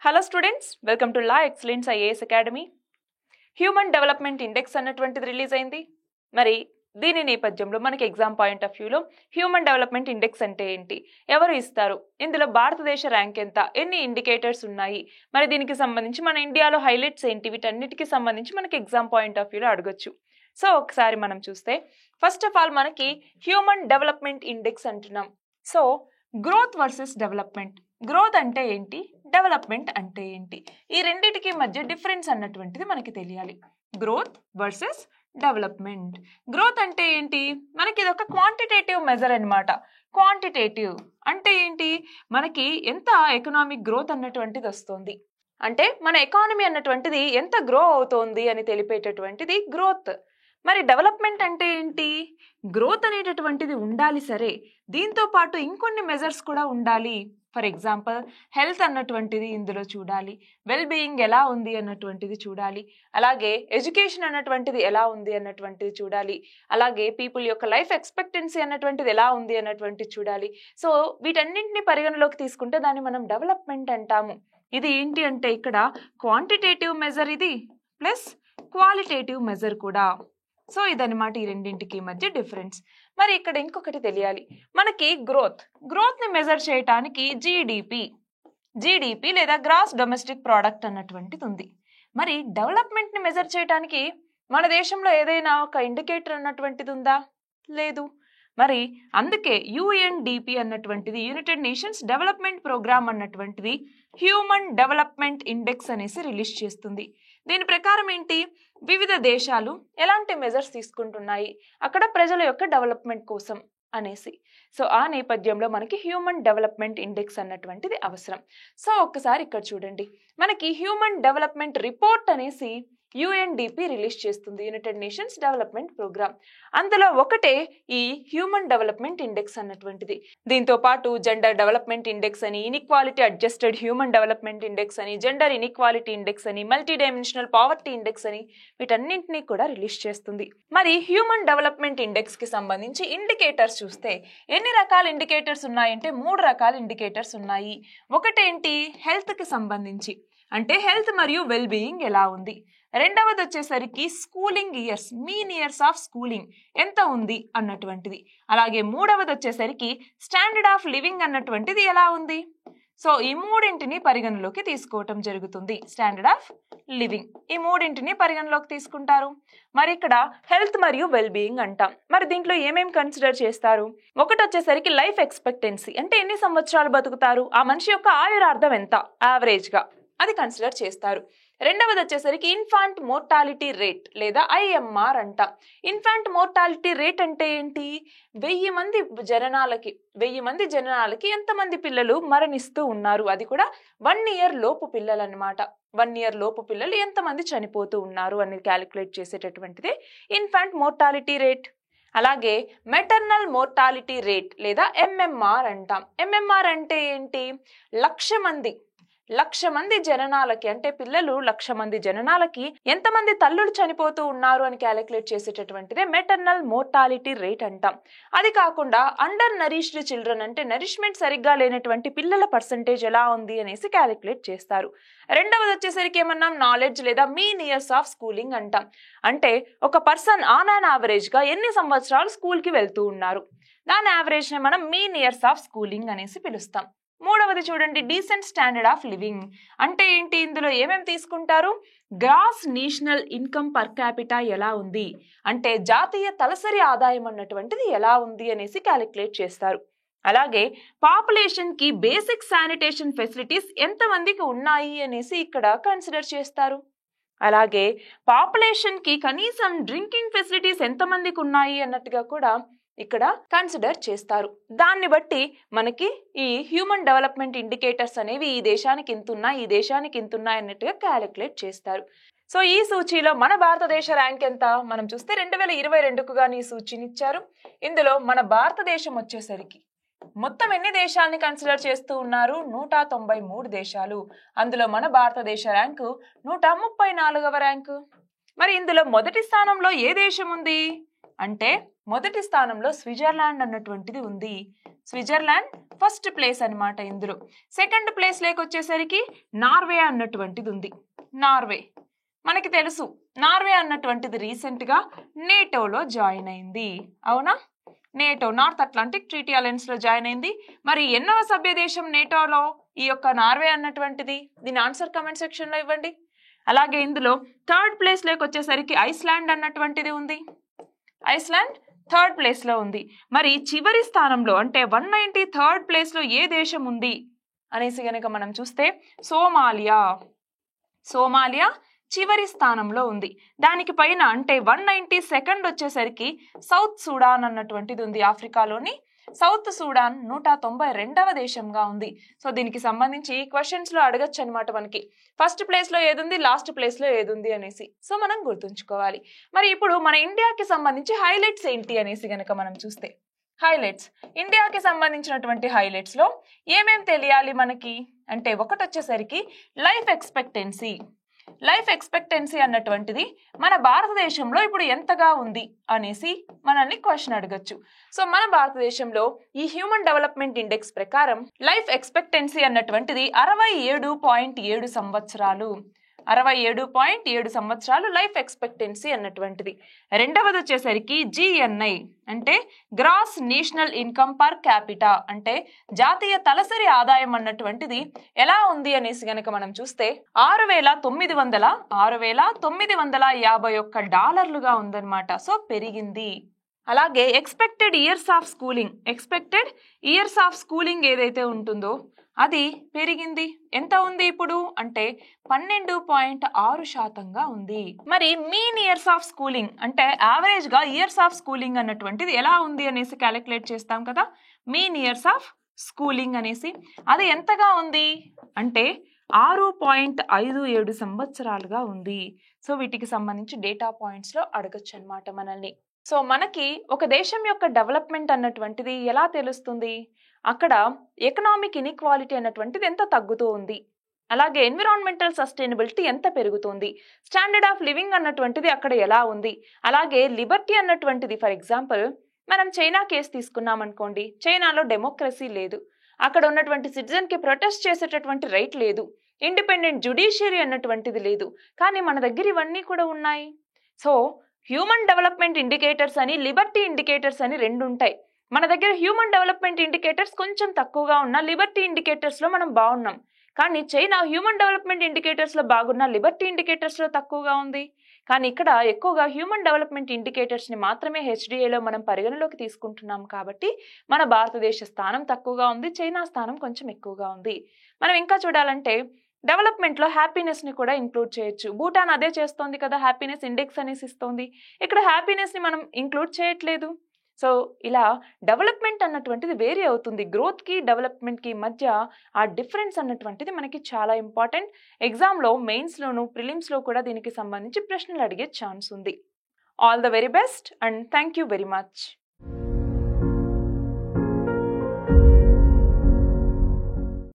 Hello students, welcome to law excellence IAS academy. Human development index అన్నటువంటిది release అయింది. మరి దీని నేపథ్యంలో మనకి ఎగ్జామ్ పాయింట్ ఆఫ్ వ్యూలో హ్యూమన్ డెవలప్మెంట్ ఇండెక్స్ అంటే ఏంటి, ఎవరు ఇస్తారు, ఇందులో భారతదేశ ర్యాంక్ ఎంత, ఎన్ని ఇండికేటర్స్ ఉన్నాయి, మరి దీనికి సంబంధించి మన ఇండియాలో హైలైట్స్ ఏంటి, వీటన్నిటికీ సంబంధించి మనకి ఎగ్జామ్ పాయింట్ ఆఫ్ వ్యూలో అడగొచ్చు. సో ఒకసారి మనం చూస్తే ఫస్ట్ ఆఫ్ ఆల్ మనకి హ్యూమన్ డెవలప్మెంట్ ఇండెక్స్ అంటున్నాం. So growth versus development, growth అంటే ఏంటి, డెవలప్మెంట్ అంటే ఏంటి, ఈ రెండిటికి మధ్య డిఫరెన్స్ అన్నటువంటిది మనకి తెలియాలి. Growth versus development. గ్రోత్ అంటే ఏంటి, మనకి ఇది ఒక క్వాంటిటేటివ్ మెజర్ అన్నమాట. క్వాంటిటేటివ్ అంటే ఏంటి, మనకి ఎంత ఎకనామిక్ గ్రోత్ అన్నటువంటిది వస్తుంది, అంటే మన ఎకానమీ అన్నటువంటిది ఎంత గ్రో అవుతోంది అని తెలిపేటటువంటిది గ్రోత్. మరి డెవలప్మెంట్ అంటే ఏంటి, గ్రోత్ అనేటటువంటిది ఉండాలి సరే, దీంతో పాటు ఇంకొన్ని మెజర్స్ కూడా ఉండాలి. ఫర్ ఎగ్జాంపుల్ హెల్త్ అన్నటువంటిది ఇందులో చూడాలి, వెల్ బీయింగ్ ఎలా ఉంది అన్నటువంటిది చూడాలి, అలాగే ఎడ్యుకేషన్ అన్నటువంటిది ఎలా ఉంది అన్నటువంటిది చూడాలి, అలాగే పీపుల్ యొక్క లైఫ్ ఎక్స్పెక్టెన్సీ అన్నటువంటిది ఎలా ఉంది అన్నటువంటిది చూడాలి. సో వీటన్నింటినీ పరిగణలోకి తీసుకుంటే దాన్ని మనం డెవలప్మెంట్ అంటాము. ఇది ఏంటి అంటే ఇక్కడ క్వాంటిటేటివ్ మెజర్ ఇది, ప్లస్ క్వాలిటేటివ్ మెజర్ కూడా. సో ఇదన్నమాట ఈ రెండింటికి మధ్య డిఫరెన్స్. మరి ఇక్కడ ఇంకొకటి తెలియాలి మనకి, గ్రోత్ ని మెజర్ చేయటానికి జీడిపి లేదా గ్రాస్ డొమెస్టిక్ ప్రోడక్ట్ అన్నటువంటిది ఉంది. మరి డెవలప్మెంట్ ని మెజర్ చేయటానికి మన దేశంలో ఏదైనా ఒక ఇండికేటర్ అన్నటువంటిది ఉందా, లేదు. మరి అందుకే యుఎన్డిపి అన్నటువంటిది, యునైటెడ్ నేషన్స్ డెవలప్మెంట్ ప్రోగ్రామ్ అన్నటువంటిది హ్యూమన్ డెవలప్మెంట్ ఇండెక్స్ అనేసి రిలీజ్ చేస్తుంది. దీని ప్రకారం ఏంటి, వివిధ దేశాలు ఎలాంటి మెజర్స్ తీసుకుంటున్నాయి అక్కడ ప్రజల యొక్క డెవలప్మెంట్ కోసం అనేసి. సో ఆ నేపథ్యంలో మనకి హ్యూమన్ డెవలప్మెంట్ ఇండెక్స్ అన్నటువంటిది అవసరం. సో ఒక్కసారి ఇక్కడ చూడండి, మనకి హ్యూమన్ డెవలప్మెంట్ రిపోర్ట్ అనేసి యుఎన్డిపి రిలీజ్ చేస్తుంది, యునైటెడ్ నేషన్స్ డెవలప్మెంట్ ప్రోగ్రామ్. అందులో ఒకటే ఈ హ్యూమన్ డెవలప్మెంట్ ఇండెక్స్ అన్నటువంటిది. దీంతో పాటు జెండర్ డెవలప్మెంట్ ఇండెక్స్ అని, inequality adjusted human development index అని, జెండర్ ఇన్ఈక్వాలిటీ ఇండెక్స్ అని, మల్టీ డైమెన్షనల్ పావర్టీ ఇండెక్స్ అని, వీటన్నింటినీ కూడా రిలీజ్ చేస్తుంది. మరి హ్యూమన్ డెవలప్మెంట్ ఇండెక్స్ కి సంబంధించి ఇండికేటర్స్ చూస్తే ఎన్ని రకాల ఇండికేటర్స్ ఉన్నాయంటే 3 రకాల ఇండికేటర్స్ ఉన్నాయి. ఒకటేంటి, హెల్త్ కి సంబంధించి, అంటే హెల్త్ మరియు వెల్ బీయింగ్ ఎలా ఉంది. రెండవది వచ్చేసరికి schooling years, mean years of schooling ఎంత ఉంది అన్నటువంటిది. అలాగే మూడవది వచ్చేసరికి స్టాండర్డ్ ఆఫ్ లివింగ్ అన్నటువంటిది ఎలా ఉంది. సో ఈ మూడింటిని పరిగణలోకి తీసుకోవటం జరుగుతుంది. స్టాండర్డ్ ఆఫ్ లివింగ్, ఈ మూడింటిని పరిగణలోకి తీసుకుంటారు. మరి ఇక్కడ హెల్త్ మరియు వెల్ బీయింగ్ అంటాం. మరి దీంట్లో ఏమేమి కన్సిడర్ చేస్తారు, ఒకటి వచ్చేసరికి లైఫ్ ఎక్స్పెక్టెన్సీ, అంటే ఎన్ని సంవత్సరాలు బతుకుతారు, ఆ మనిషి యొక్క ఆయురార్థం ఎంత యావరేజ్ గా, అది కన్సిడర్ చేస్తారు. రెండవది వచ్చేసరికి ఇన్ఫాంట్ మోర్టాలిటీ రేట్ లేదా ఐఎంఆర్ అంటాం. ఇన్ఫాంట్ మోర్టాలిటీ రేట్ అంటే ఏంటి, 1000 మంది జననాలకి ఎంతమంది పిల్లలు మరణిస్తూ ఉన్నారు, అది కూడా 1 ఇయర్ లోపు పిల్లలు అన్నమాట. 1 ఇయర్ లోపు పిల్లలు ఎంతమంది చనిపోతూ ఉన్నారు అని క్యాలిక్యులేట్ చేసేటటువంటిదే ఇన్ఫాంట్ మోర్టాలిటీ రేట్. అలాగే మెటర్నల్ మోర్టాలిటీ రేట్ లేదా ఎంఎంఆర్ అంటాం. ఎంఎంఆర్ అంటే ఏంటి, 1,00,000 మంది జననాలకి, అంటే పిల్లలు 1,00,000 మంది జననాలకి ఎంతమంది తల్లులు చనిపోతూ ఉన్నారు అని క్యాలిక్యులేట్ చేసేటటువంటిదే మెటర్నల్ మోర్టాలిటీ రేట్ అంటాం. అది కాకుండా అండర్ నరిష్డ్ చిల్డ్రన్, అంటే నరిష్మెంట్ సరిగ్గా లేనటువంటి పిల్లల పర్సంటేజ్ ఎలా ఉంది అనేసి క్యాలిక్యులేట్ చేస్తారు. రెండవది వచ్చేసరికి ఏమన్నాం, నాలెడ్జ్ లేదా మీన్ ఇయర్స్ ఆఫ్ స్కూలింగ్ అంటాం. అంటే ఒక పర్సన్ ఆన్ అన్ యావరేజ్ గా ఎన్ని సంవత్సరాలు స్కూల్ కి వెళ్తూ ఉన్నారు, దాని యావరేజ్ ని మనం మీన్ ఇయర్స్ ఆఫ్ స్కూలింగ్ అనేసి పిలుస్తాం. మూడవది చూడండి, డీసెంట్ స్టాండర్డ్ ఆఫ్ లివింగ్ అంటే ఏంటి, ఇందులో ఏమేమి తీసుకుంటారు, gross national income per capita ఎలా ఉంది, అంటే జాతీయ తలసరి ఆదాయం అన్నటువంటిది ఎలా ఉంది అనేసి క్యాలిక్యులేట్ చేస్తారు. అలాగే పాపులేషన్ కి బేసిక్ శానిటేషన్ ఫెసిలిటీస్ ఎంతమందికి ఉన్నాయి అనేసి ఇక్కడ కన్సిడర్ చేస్తారు. అలాగే పాపులేషన్ కి కనీసం డ్రింకింగ్ ఫెసిలిటీస్ ఎంతమందికి ఉన్నాయి అన్నట్టుగా కూడా ఇక్కడ కన్సిడర్ చేస్తారు. దాన్ని బట్టి మనకి ఈ హ్యూమన్ డెవలప్మెంట్ ఇండికేటర్స్ అనేవి ఈ దేశానికి ఇంతున్నాయి, ఈ దేశానికి ఇంతున్నాయి అన్నట్టుగా క్యాలిక్యులేట్ చేస్తారు. సో ఈ సూచీలో మన భారతదేశ ర్యాంక్ ఎంత మనం చూస్తే 2022కు గాని ఈ సూచీని ఇచ్చారు. ఇందులో మన భారతదేశం వచ్చేసరికి మొత్తం ఎన్ని దేశాలని కన్సిడర్ చేస్తూ ఉన్నారు, 193 దేశాలు. అందులో మన భారతదేశ ర్యాంకు 134వ ర్యాంకు. మరి ఇందులో మొదటి స్థానంలో ఏ దేశం ఉంది అంటే మొదటి స్థానంలో స్విట్జర్లాండ్ అన్నటువంటిది ఉంది. స్విట్జర్లాండ్ ఫస్ట్ ప్లేస్ అన్నమాట ఇందులో. సెకండ్ ప్లేస్ లోకి వచ్చేసరికి నార్వే అన్నటువంటిది ఉంది. నార్వే మనకి తెలుసు, నార్వే అన్నటువంటిది రీసెంట్ గా నేటోలో జాయిన్ అయింది. అవునా? NATO, north Atlantic treaty alliance లో జాయిన్ అయింది. మరి ఎన్నవ సభ్య దేశం నేటోలో ఈ యొక్క నార్వే అన్నటువంటిది? దీని ఆన్సర్ కమెంట్ సెక్షన్ లో ఇవ్వండి. అలాగే ఇందులో థర్డ్ ప్లేస్ లోకి వచ్చేసరికి ఐస్లాండ్ అన్నటువంటిది ఉంది. ఐస్లాండ్ థర్డ్ ప్లేస్ లో ఉంది. మరి చివరి స్థానంలో అంటే 193rd ప్లేస్ లో ఏ దేశం ఉంది అనేసి గనక మనం చూస్తే సోమాలియా. సోమాలియా చివరి స్థానంలో ఉంది. దానికి పైన అంటే 192nd వచ్చేసరికి సౌత్ సూడాన్ అన్నటువంటిది ఉంది. ఆఫ్రికాలోని సౌత్ సూడాన్ 192వ దేశంగా ఉంది. సో దీనికి సంబంధించి క్వశ్చన్స్ లో అడగచ్చు అనమాట మనకి, ఫస్ట్ ప్లేస్ లో ఏదుంది, లాస్ట్ ప్లేస్ లో ఏదుంది అనేసి. సో మనం గుర్తుంచుకోవాలి. మరి ఇప్పుడు మన ఇండియాకి సంబంధించి హైలైట్స్ ఏంటి అనేసి గనక మనం చూస్తే, హైలైట్స్, ఇండియాకి సంబంధించినటువంటి హైలైట్స్ లో ఏమేం తెలియాలి మనకి అంటే, ఒకటి వచ్చేసరికి లైఫ్ ఎక్స్పెక్టెన్సీ. లైఫ్ ఎక్స్పెక్టెన్సీ అన్నటువంటిది మన భారతదేశంలో ఇప్పుడు ఎంతగా ఉంది అనేసి మనల్ని క్వశ్చన్ అడగచ్చు. సో మన భారతదేశంలో ఈ హ్యూమన్ డెవలప్మెంట్ ఇండెక్స్ ప్రకారం లైఫ్ ఎక్స్పెక్టెన్సీ అన్నటువంటిది 67.7 సంవత్సరాలు. 67.7 సంవత్సరాలు లైఫ్ ఎక్స్పెక్టెన్సీ అన్నటువంటిది. రెండవది వచ్చేసరికి GNI అంటే gross national income per capita, అంటే జాతీయ తలసరి ఆదాయం అన్నటువంటిది ఎలా ఉంది అనేసి గనక మనం చూస్తే $6,951 ఉందన్నమాట. సో పెరిగింది. అలాగే expected years of schooling, expected years of schooling ఏదైతే ఉంటుందో అది పెరిగింది. ఎంత ఉంది ఇప్పుడు అంటే 12.6% ఉంది. మరి మీన్ ఇయర్స్ ఆఫ్ స్కూలింగ్ అంటే యావరేజ్ గా ఇయర్స్ ఆఫ్ స్కూలింగ్ అన్నటువంటిది ఎలా ఉంది అనేసి క్యాలిక్యులేట్ చేస్తాం కదా, మీన్ ఇయర్స్ ఆఫ్ స్కూలింగ్ అనేసి. అది ఎంతగా ఉంది అంటే 6.57 సంవత్సరాలుగా ఉంది. సో వీటికి సంబంధించి డేటా పాయింట్స్ లో అడగచ్చు అనమాట మనల్ని. సో మనకి ఒక దేశం యొక్క డెవలప్మెంట్ అన్నటువంటిది ఎలా తెలుస్తుంది, అక్కడ ఎకనామిక్ ఇన్ఈక్వాలిటీ అన్నటువంటిది ఎంత తగ్గుతూ ఉంది, అలాగే ఎన్విరాన్మెంటల్ సస్టైనబిలిటీ ఎంత పెరుగుతుంది, స్టాండర్డ్ ఆఫ్ లివింగ్ అన్నటువంటిది అక్కడ ఎలా ఉంది, అలాగే లిబర్టీ అన్నటువంటిది, ఫర్ ఎగ్జాంపుల్ మనం చైనా కేసు తీసుకున్నాం అనుకోండి, చైనాలో డెమోక్రసీ లేదు, అక్కడ ఉన్నటువంటి సిటిజన్ కి ప్రొటెస్ట్ చేసేటటువంటి రైట్ లేదు, ఇండిపెండెంట్ జ్యుడిషియరీ అన్నటువంటిది లేదు. కానీ మన దగ్గర ఇవన్నీ కూడా ఉన్నాయి. సో హ్యూమన్ డెవలప్మెంట్ ఇండికేటర్స్ అని, లిబర్టీ ఇండికేటర్స్ అని రెండు ఉంటాయి. మన దగ్గర హ్యూమన్ డెవలప్మెంట్ ఇండికేటర్స్ కొంచెం తక్కువగా ఉన్న, లిబర్టీ ఇండికేటర్స్ లో మనం బాగున్నాం. కానీ చైనా హ్యూమన్ డెవలప్మెంట్ ఇండికేటర్స్ లో బాగున్న, లిబర్టీ ఇండికేటర్స్ లో తక్కువగా ఉంది. కానీ ఇక్కడ ఎక్కువగా హ్యూమన్ డెవలప్మెంట్ ఇండికేటర్స్ ని మాత్రమే HDAలో మనం పరిగణలోకి తీసుకుంటున్నాం. కాబట్టి మన భారతదేశ స్థానం తక్కువగా ఉంది, చైనా స్థానం కొంచెం ఎక్కువగా ఉంది. మనం ఇంకా చూడాలంటే డెవలప్మెంట్ లో హ్యాపీనెస్ ని కూడా ఇంక్లూడ్ చేయొచ్చు. భూటాన్ అదే చేస్తోంది కదా, హ్యాపీనెస్ ఇండెక్స్ అనేసి ఇస్తోంది. ఇక్కడ హ్యాపీనెస్ ని మనం ఇంక్లూడ్ చేయట్లేదు. సో ఇలా డెవలప్మెంట్ అన్నటువంటిది వేరీ అవుతుంది. గ్రోత్ కి డెవలప్మెంట్ కి మధ్య ఆ డిఫరెన్స్ అన్నటువంటిది మనకి చాలా ఇంపార్టెంట్. ఎగ్జామ్ లో, మెయిన్స్ లోను, ప్రిలిమ్స్ లో కూడా దీనికి సంబంధించి ప్రశ్నలు అడిగే ఛాన్స్ ఉంది. All the very best and thank you very much.